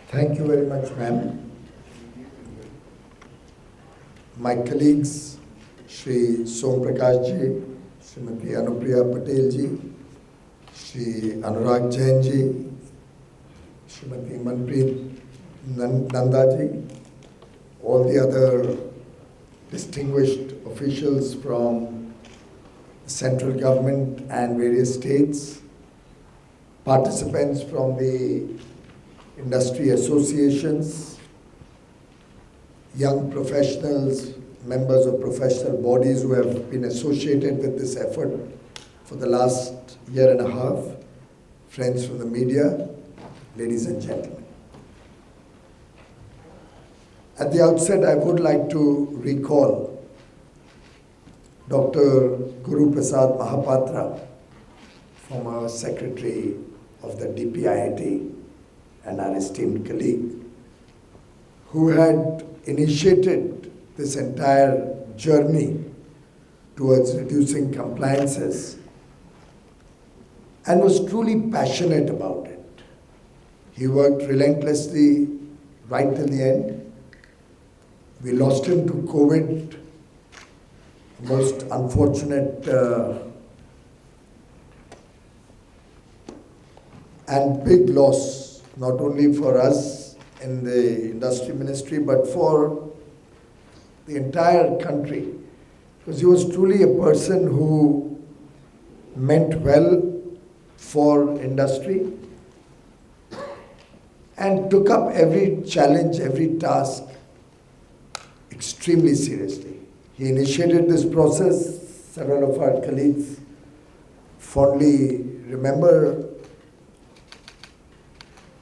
Thank you very much, ma'am. My colleagues, Shri Som Prakash ji, Srimati Anupriya Patel ji, Shri Anurag Jain ji, Srimati Manpreet Nanda ji, all the other distinguished officials from central government and various states, participants from the industry associations, young professionals, members of professional bodies who have been associated with this effort for the last year and a half, friends from the media, ladies and gentlemen. At the outset, I would like to recall Dr. Guru Prasad Mahapatra, former Secretary of the DPIIT and our esteemed colleague, who had initiated this entire journey towards reducing compliances and was truly passionate about it. He worked relentlessly right till the end. We lost him to COVID, most unfortunate and big loss, not only for us in the industry ministry, but for the entire country. Because he was truly a person who meant well for industry and took up every challenge, every task extremely seriously. He initiated this process. Several of our colleagues fondly remember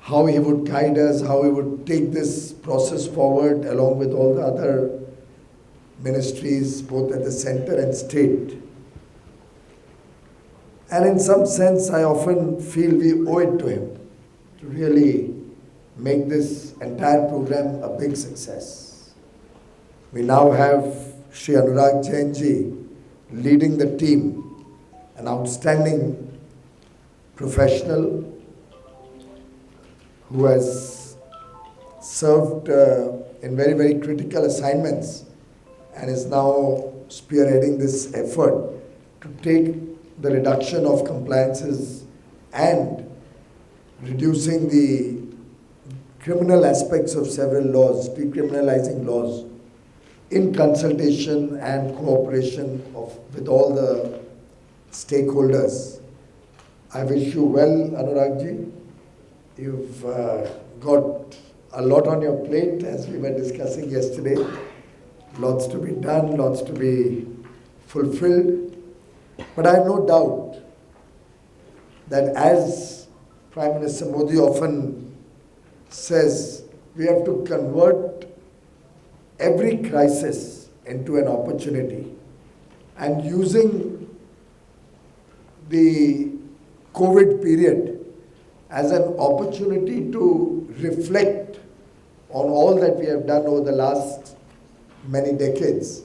how he would guide us, how he would take this process forward along with all the other ministries, both at the center and state. And in some sense, I often feel we owe it to him to really make this entire program a big success. We now have Shri Anurag Jain ji leading the team, an outstanding professional who has served in very, very critical assignments and is now spearheading this effort to take the reduction of compliances and reducing the criminal aspects of several laws, decriminalizing laws, in consultation and cooperation with all the stakeholders. I wish you well, Anurag ji. You've got a lot on your plate, as we were discussing yesterday. Lots to be done, lots to be fulfilled. But I have no doubt that, as Prime Minister Modi often says, we have to convert every crisis into an opportunity. And using the COVID period as an opportunity to reflect on all that we have done over the last many decades.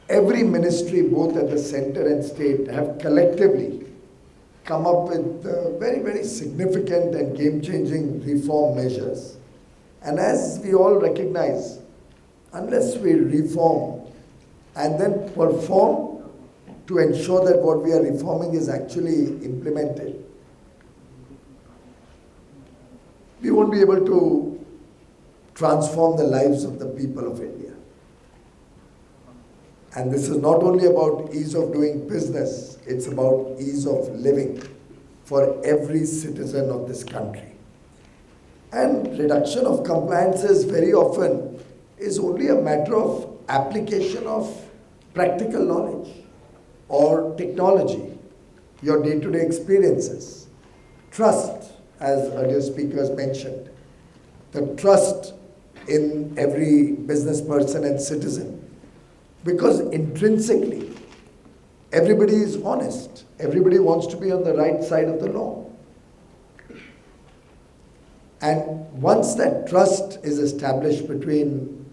Every ministry, both at the center and state, have collectively come up with very, very significant and game-changing reform measures. And as we all recognize, unless we reform and then perform to ensure that what we are reforming is actually implemented, we won't be able to transform the lives of the people of India. And this is not only about ease of doing business, it's about ease of living for every citizen of this country. And reduction of compliances very often is only a matter of application of practical knowledge or technology, your day-to-day experiences, trust, as earlier speakers mentioned, the trust in every business person and citizen. Because intrinsically, everybody is honest. Everybody wants to be on the right side of the law. And once that trust is established between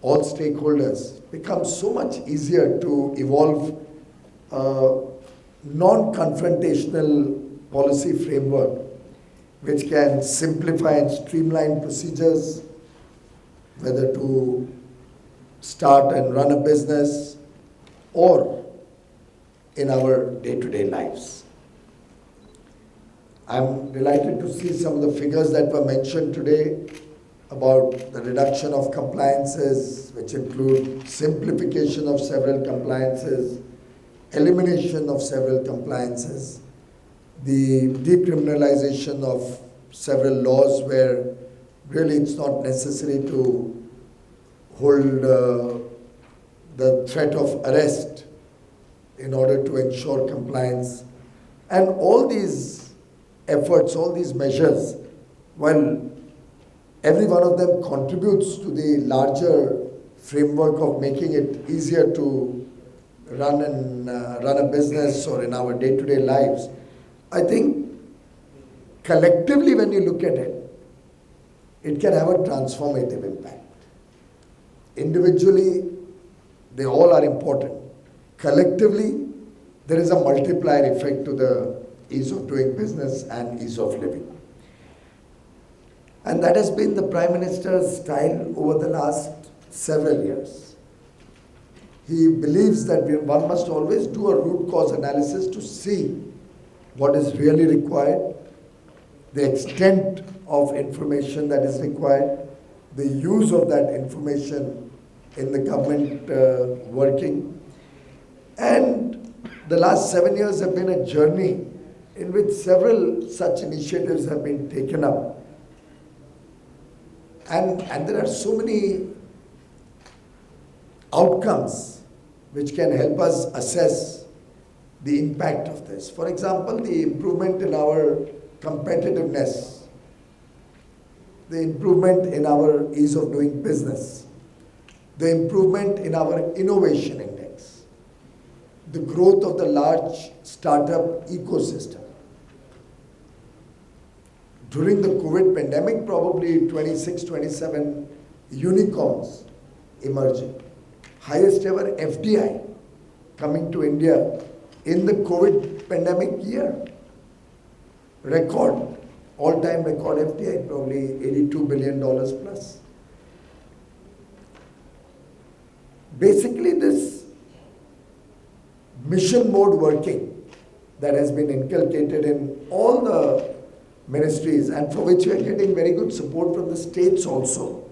all stakeholders, it becomes so much easier to evolve a non-confrontational policy framework which can simplify and streamline procedures, whether to start and run a business or in our day-to-day lives. I'm delighted to see some of the figures that were mentioned today about the reduction of compliances, which include simplification of several compliances, elimination of several compliances, the decriminalization of several laws where really it's not necessary to hold the threat of arrest in order to ensure compliance. And all these efforts, all these measures, while every one of them contributes to the larger framework of making it easier to run a business or in our day-to-day lives, I think collectively when you look at it, it can have a transformative impact. Individually, they all are important. Collectively, there is a multiplier effect to the ease of doing business and ease of living. And that has been the Prime Minister's style over the last several years. He believes that one must always do a root cause analysis to see what is really required, the extent of information that is required, the use of that information in the government working. And the last 7 years have been a journey in which several such initiatives have been taken up. And there are so many outcomes which can help us assess the impact of this. For example, the improvement in our competitiveness, the improvement in our ease of doing business, the improvement in our innovation index, the growth of the large startup ecosystem. During the COVID pandemic, probably 26, 27 unicorns emerging. Highest ever FDI coming to India in the COVID pandemic year. Record, all-time record FDI, probably $82 billion plus. Basically, this mission mode working that has been inculcated in all the ministries and for which we are getting very good support from the states also,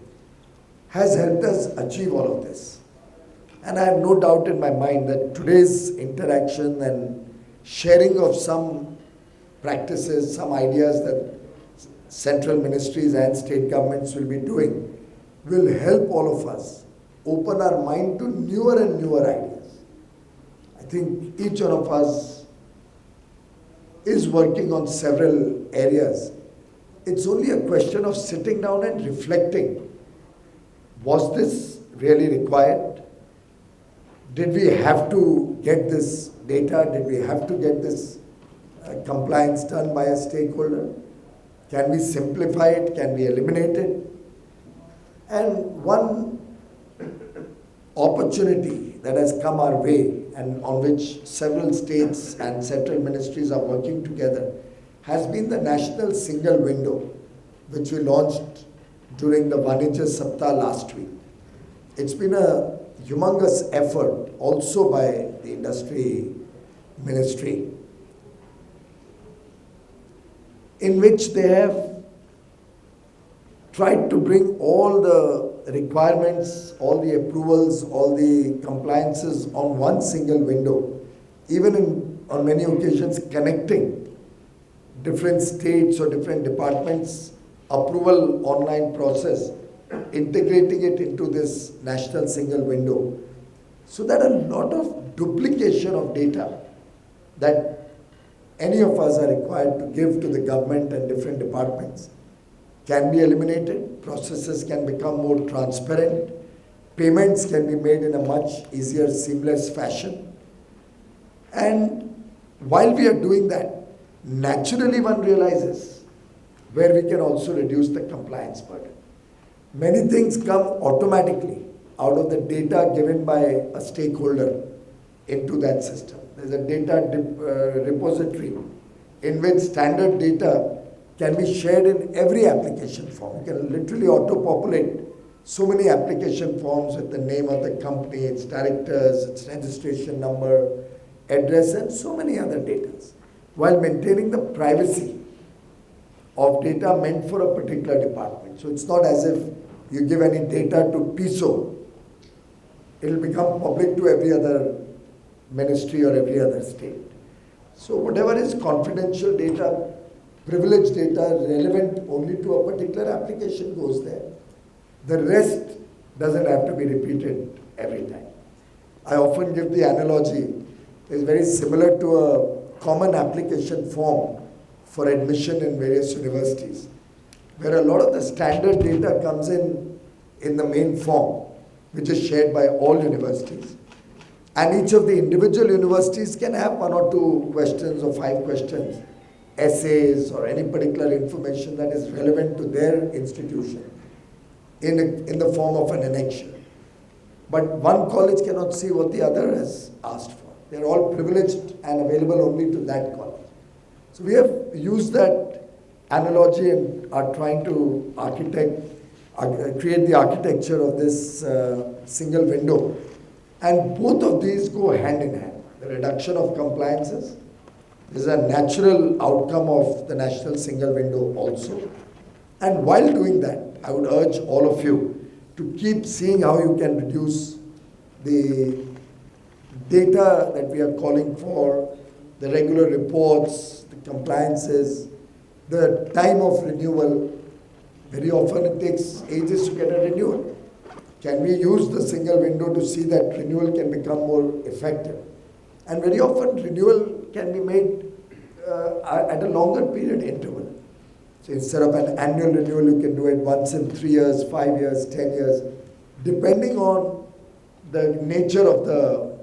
has helped us achieve all of this. And I have no doubt in my mind that today's interaction and sharing of some practices, some ideas that central ministries and state governments will be doing will help all of us open our mind to newer and newer ideas. I think each one of us is working on several areas. It's only a question of sitting down and reflecting. Was this really required? Did we have to get this data? Did we have to get this compliance done by a stakeholder? Can we simplify it? Can we eliminate it? And one opportunity that has come our way and on which several states and central ministries are working together has been the National Single Window, which we launched during the Vanijya Saptah last week. It's been a humongous effort also by the industry ministry, in which they have tried to bring all the requirements, all the approvals, all the compliances on one single window, even on many occasions connecting different states or different departments' approval online process, integrating it into this national single window, so that a lot of duplication of data that any of us are required to give to the government and different departments can be eliminated, processes can become more transparent, payments can be made in a much easier, seamless fashion. And while we are doing that, naturally one realizes where we can also reduce the compliance burden. Many things come automatically out of the data given by a stakeholder into that system. There's a data repository in which standard data can be shared in every application form. You can literally auto-populate so many application forms with the name of the company, its directors, its registration number, address, and so many other data, while maintaining the privacy of data meant for a particular department. So it's not as if you give any data to PISO, it will become public to every other ministry or every other state. So whatever is confidential data, privileged data, relevant only to a particular application goes there. The rest doesn't have to be repeated every time. I often give the analogy, it's very similar to a common application form for admission in various universities, where a lot of the standard data comes in the main form, which is shared by all universities. And each of the individual universities can have 1 or 2 questions or 5 questions, essays or any particular information that is relevant to their institution in the form of an annexure. But one college cannot see what the other has asked for. They are all privileged and available only to that college. So we have used that analogy and are trying to create the architecture of this single window. And both of these go hand in hand. The reduction of compliances is a natural outcome of the national single window also. And while doing that, I would urge all of you to keep seeing how you can reduce the data that we are calling for, the regular reports, the compliances, the time of renewal. Very often it takes ages to get a renewal. Can we use the single window to see that renewal can become more effective? And very often renewal can be made at a longer period interval. So instead of an annual renewal, you can do it once in 3 years, 5 years, 10 years, depending on the nature of the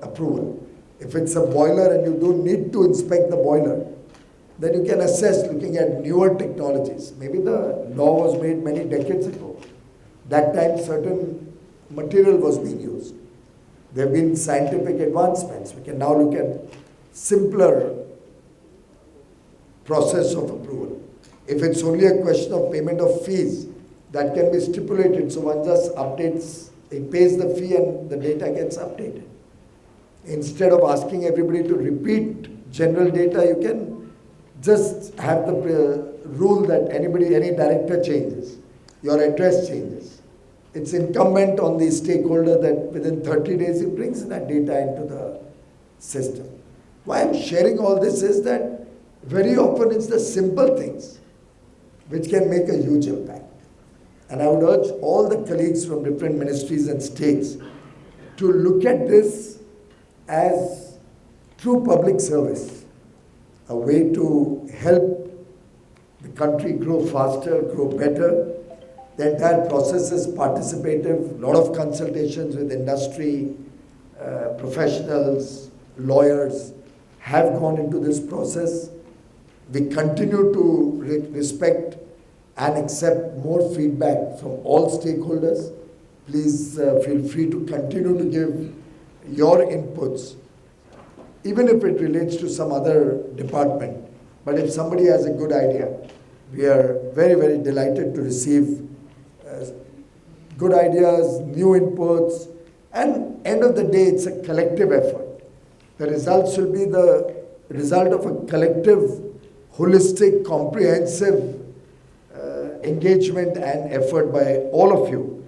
approval. If it's a boiler and you don't need to inspect the boiler, then you can assess looking at newer technologies. Maybe the law was made many decades ago. That time certain material was being used. There have been scientific advancements. We can now look at simpler process of approval. If it's only a question of payment of fees, that can be stipulated. So one just updates, he pays the fee and the data gets updated. Instead of asking everybody to repeat general data, you can just have the rule that any director changes, your address changes. It's incumbent on the stakeholder that within 30 days he brings that data into the system. Why I'm sharing all this is that very often it's the simple things which can make a huge impact. And I would urge all the colleagues from different ministries and states to look at this as true public service, a way to help the country grow faster, grow better. The entire process is participative, a lot of consultations with industry, professionals, lawyers have gone into this process. We continue to respect and accept more feedback from all stakeholders. Please feel free to continue to give your inputs, even if it relates to some other department. But if somebody has a good idea, we are very, very delighted to receive good ideas, new inputs, and end of the day, it's a collective effort. The results will be the result of a collective, holistic, comprehensive engagement and effort by all of you.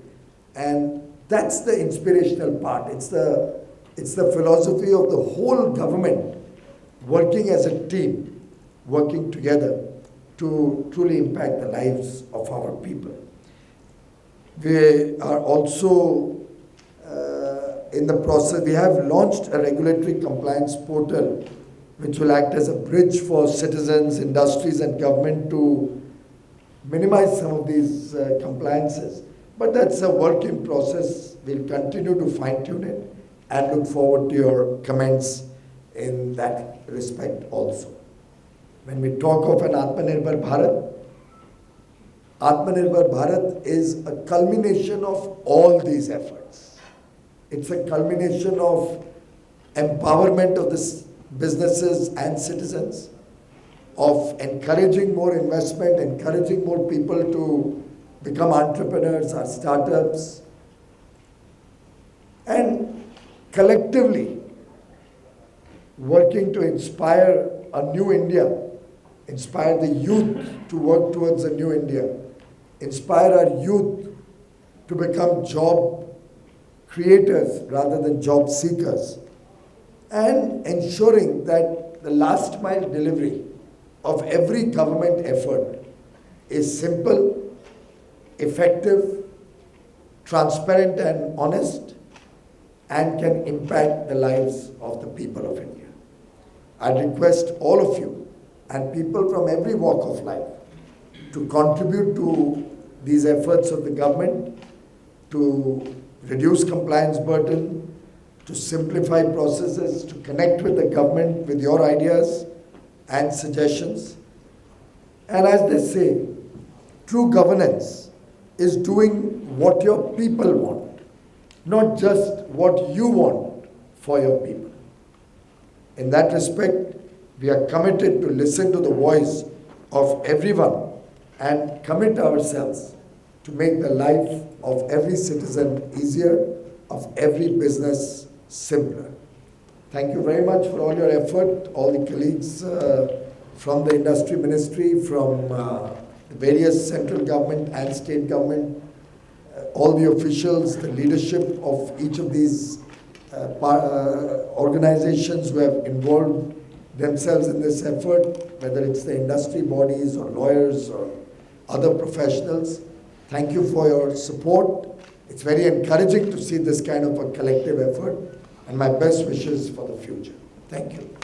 And that's the inspirational part. It's the philosophy of the whole government working as a team, working together to truly impact the lives of our people. We are also in the process, we have launched a regulatory compliance portal which will act as a bridge for citizens, industries and government to minimize some of these compliances. But that's a work in process. We'll continue to fine tune it and look forward to your comments in that respect also. When we talk of an Atmanirbhar Bharat is a culmination of all these efforts. It's a culmination of empowerment of the businesses and citizens, of encouraging more investment, encouraging more people to become entrepreneurs, our startups, and collectively working to inspire a new India, inspire the youth to work towards a new India, inspire our youth to become job creators rather than job seekers, and ensuring that the last mile delivery of every government effort is simple, effective, transparent and honest, and can impact the lives of the people of India. I request all of you and people from every walk of life to contribute to these efforts of the government to reduce compliance burden, to simplify processes, to connect with the government with your ideas and suggestions. And as they say, true governance is doing what your people want, not just what you want for your people. In that respect, we are committed to listen to the voice of everyone and commit ourselves to make the life of every citizen easier, of every business simpler. Thank you very much for all your effort, all the colleagues from the industry ministry, from the various central government and state government, all the officials, the leadership of each of these organizations who have involved themselves in this effort, whether it's the industry bodies or lawyers or other professionals. Thank you for your support. It's very encouraging to see this kind of a collective effort, and my best wishes for the future. Thank you.